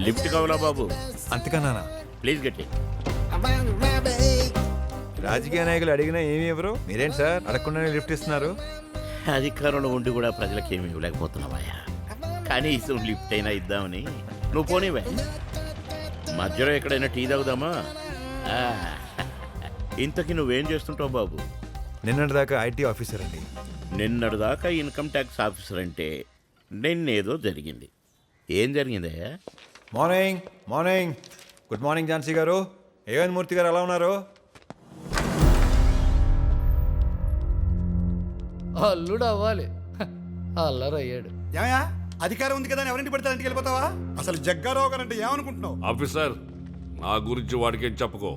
Lift కావాలా బాబు? అంతకన్నా please గట్టి. రాజకీయ నాయకులు అడిగినా ఏమి ఎవరు మీరేంటి సార్ అడగకుండానే లిఫ్ట్ ఇస్తున్నారు? అధికారంలో ఉండి కూడా ప్రజలకు ఏమి ఇవ్వలేకపోతున్నావయ్యా. కనీసం లిఫ్ట్ అయినా ఇద్దామని. నువ్వు పోనీవే, మధ్యలో ఎక్కడైనా టీ తాగుదామా? ఆ, ఇంతకీ నువ్వేం చేస్తుంటావు బాబు? నిన్నటి దాకా ఐటీ ఆఫీసర్ అండి. నిన్నటి దాకా ఇన్కమ్ ట్యాక్స్ ఆఫీసర్ అంటే నిన్నేదో జరిగింది. ఏం జరిగిందయ్యా? Morning morning. Good morning Jhansi గారు. ఏవన్ మూర్తి గారు ఎలా ఉన్నారు? అల్లుడు అవ్వాలి, అల్లరయ్యాడు. ఏమయ్యా, అధికారం ఉంది కదా అని ఎవరింటి పడితే ఇంటికి వెళ్ళిపోతావా? అసలు జగ్గారావు గారు అంటే ఏమనుకుంటున్నావు? ఆఫీసర్, నా గురించి వాడికేం చెప్పుకో.